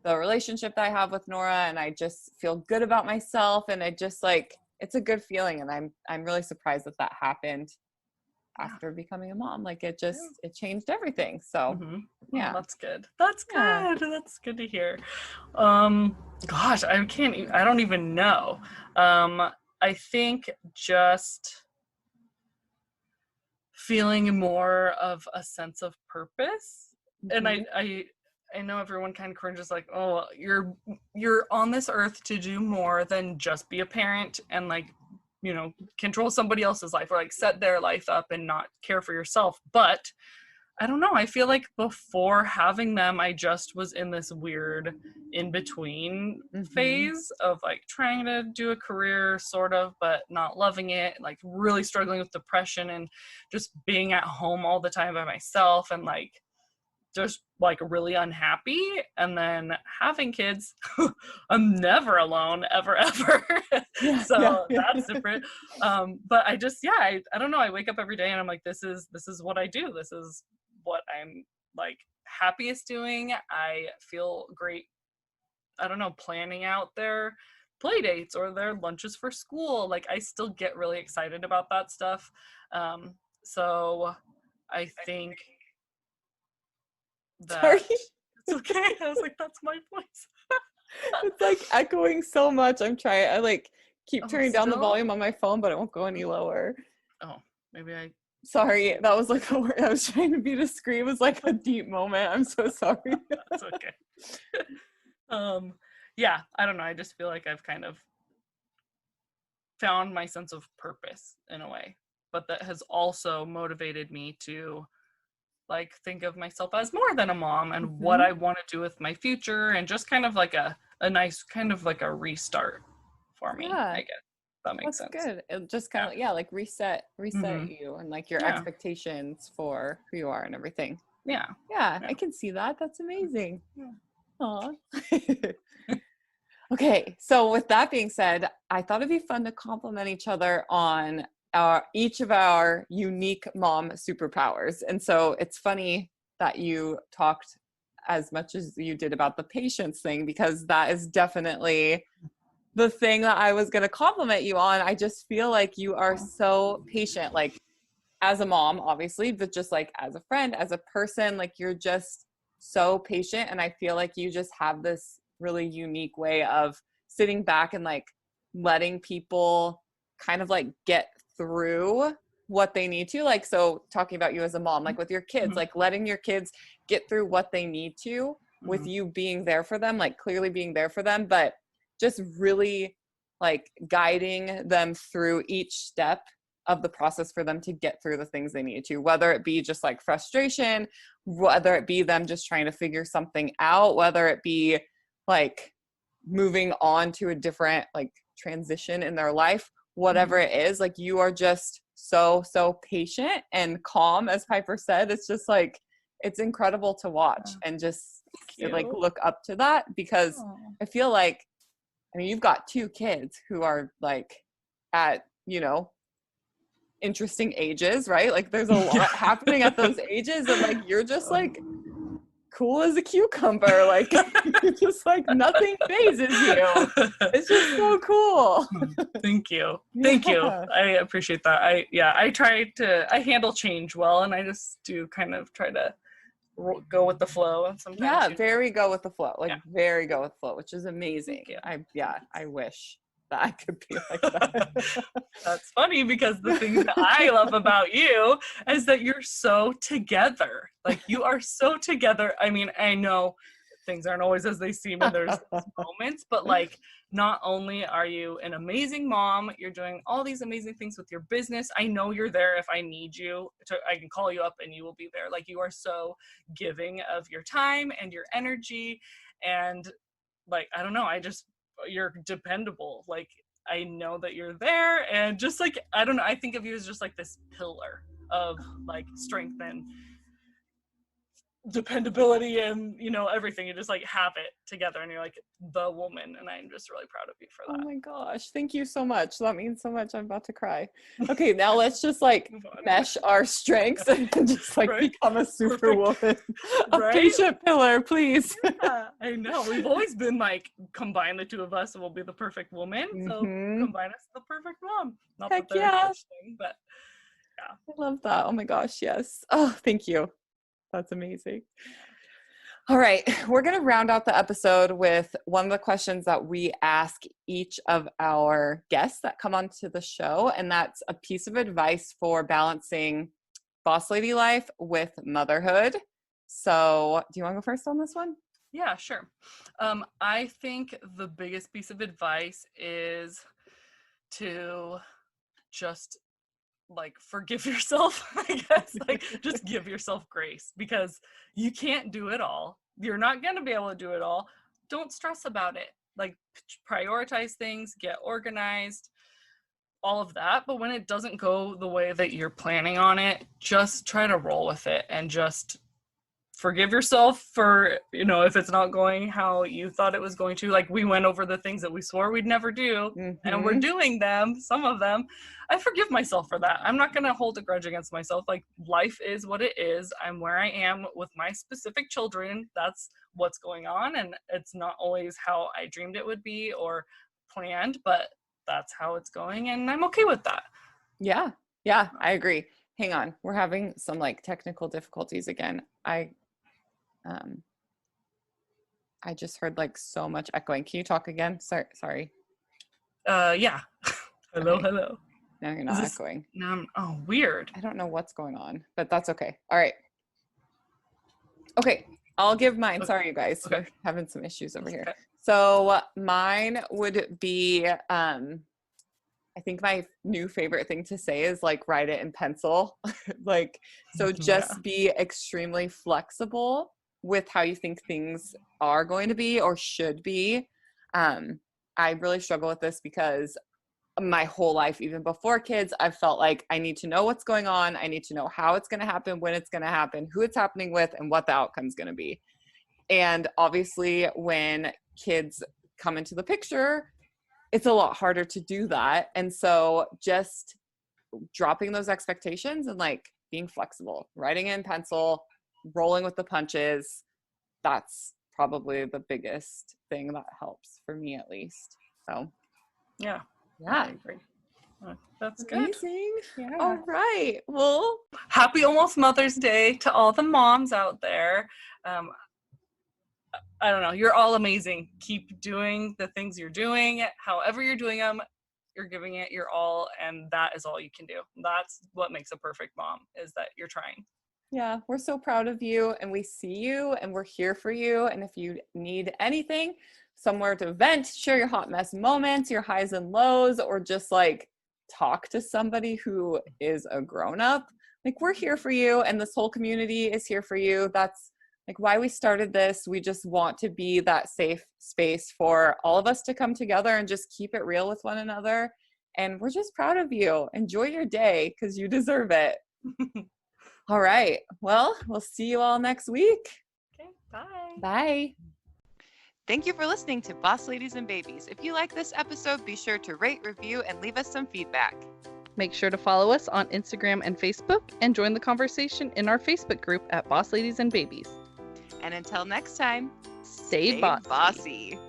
the relationship that I have with Nora, and I just feel good about myself. And I just like, it's a good feeling. And I'm really surprised that happened after becoming a mom. Like it changed everything. So yeah, that's good. That's good. That's good to hear. Gosh, I don't even know. I think just feeling more of a sense of purpose. And I know everyone kind of cringes like, oh, you're on this earth to do more than just be a parent and like, you know, control somebody else's life or like set their life up and not care for yourself. But I don't know. I feel like before having them, I just was in this weird in-between phase of like trying to do a career sort of, but not loving it, like really struggling with depression and just being at home all the time by myself and like just like really unhappy. And then having kids, I'm never alone ever. So that's different. But I just, I don't know. I wake up every day and I'm like, this is what I do. This is what I'm like happiest doing. I feel great. I don't know, planning out their play dates or their lunches for school. Like I still get really excited about that stuff. So I think that Sorry. It's okay. I was like, that's my voice. It's like echoing so much. I like keep turning down the volume on my phone, but it won't go any lower. Oh, maybe Sorry, that was like a word I was trying to be discreet. It was like a deep moment. I'm so sorry. That's okay. I don't know. I just feel like I've kind of found my sense of purpose in a way, but that has also motivated me to like think of myself as more than a mom and what I want to do with my future and just kind of like a nice kind of like a restart for me. I guess that makes sense. That's good. It just kind of like reset you and like your expectations for who you are and everything. Yeah, I can see that. That's amazing. Aw. Okay, so with that being said, I thought it'd be fun to compliment each other on each of our unique mom superpowers. And so it's funny that you talked as much as you did about the patience thing, because that is definitely the thing that I was going to compliment you on. I just feel like you are so patient, like as a mom, obviously, but just like as a friend, as a person, like you're just so patient. And I feel like you just have this really unique way of sitting back and like letting people kind of like get through what they need to. Like, so talking about you as a mom, like with your kids, like letting your kids get through what they need to with you being there for them, like clearly being there for them, but just really like guiding them through each step of the process for them to get through the things they need to, whether it be just like frustration, whether it be them just trying to figure something out, whether it be like moving on to a different like transition in their life, whatever it is, like you are just so patient and calm, as Piper said. It's just like, it's incredible to watch and just like look up to that, because I feel like, I mean, you've got 2 kids who are like at, you know, interesting ages, right? Like there's a lot happening at those ages, and like you're just like cool as a cucumber, like just like nothing phases you. It's just so cool. Thank you. I appreciate that. I handle change well, and I just do kind of try to go with the flow, and sometimes very go with the flow, like very go with the flow, which is amazing. I wish that I could be like that. That's funny, because the thing that I love about you is that you're so together. Like you are so together. I mean, I know things aren't always as they seem, and there's moments, but like not only are you an amazing mom, you're doing all these amazing things with your business. I know you're there if I need you. I can call you up and you will be there. Like you are so giving of your time and your energy, and like, I don't know, you're dependable. Like I know that you're there, and just like, I don't know, I think of you as just like this pillar of like strength and dependability and, you know, everything. You just like have it together, and you're like the woman, and I'm just really proud of you for that. Oh my gosh, thank you so much. That means so much. I'm about to cry. Okay, now let's just like mesh our strengths and just like become a super woman, a patient pillar, please. I know, we've always been like, combine the 2 of us and we'll be the perfect woman. So combine us the perfect mom. Not Heck that they're a thing, but I love that. Oh my gosh, yes. Oh, thank you. That's amazing. All right, we're going to round out the episode with one of the questions that we ask each of our guests that come onto the show, and that's a piece of advice for balancing boss lady life with motherhood. So do you want to go first on this one? Yeah, sure. I think the biggest piece of advice is to just like forgive yourself, I guess. Like just give yourself grace, because you can't do it all. You're not going to be able to do it all. Don't stress about it. Like prioritize things, get organized, all of that. But when it doesn't go the way that you're planning on it, just try to roll with it and just forgive yourself for, you know, if it's not going how you thought it was going to. Like we went over the things that we swore we'd never do, and we're doing them, some of them. I forgive myself for that. I'm not going to hold a grudge against myself. Like life is what it is. I'm where I am with my specific children. That's what's going on. And it's not always how I dreamed it would be or planned, but that's how it's going. And I'm okay with that. Yeah, I agree. Hang on. We're having some like technical difficulties again. I just heard like so much echoing. Can you talk again? Sorry. Yeah. Hello, okay. Hello. Now you're not echoing. No, weird. I don't know what's going on, but that's okay. All right. Okay, I'll give mine. Sorry, you guys. We're having some issues over here. So mine would be, I think my new favorite thing to say is like write it in pencil. Like, so just be extremely flexible with how you think things are going to be or should be. I really struggle with this because my whole life, even before kids, I've felt like I need to know what's going on. I need to know how it's going to happen, when it's going to happen, who it's happening with, and what the outcome is going to be. And obviously when kids come into the picture, it's a lot harder to do that. And so just dropping those expectations and like being flexible, writing in pencil, rolling with the punches, that's probably the biggest thing that helps for me, at least. So yeah, I agree. That's amazing. Good. Yeah. All right. Well, happy almost Mother's Day to all the moms out there. I don't know. You're all amazing. Keep doing the things you're doing. However you're doing them, you're giving it your all, and that is all you can do. That's what makes a perfect mom, is that you're trying. Yeah, we're so proud of you, and we see you, and we're here for you. And if you need anything, somewhere to vent, share your hot mess moments, your highs and lows, or just like talk to somebody who is a grown-up, like we're here for you, and this whole community is here for you. That's like why we started this. We just want to be that safe space for all of us to come together and just keep it real with one another. And we're just proud of you. Enjoy your day because you deserve it. All right. Well, we'll see you all next week. Okay, bye. Bye. Thank you for listening to Boss Ladies and Babies. If you like this episode, be sure to rate, review, and leave us some feedback. Make sure to follow us on Instagram and Facebook and join the conversation in our Facebook group at Boss Ladies and Babies. And until next time, Stay bossy. bossy.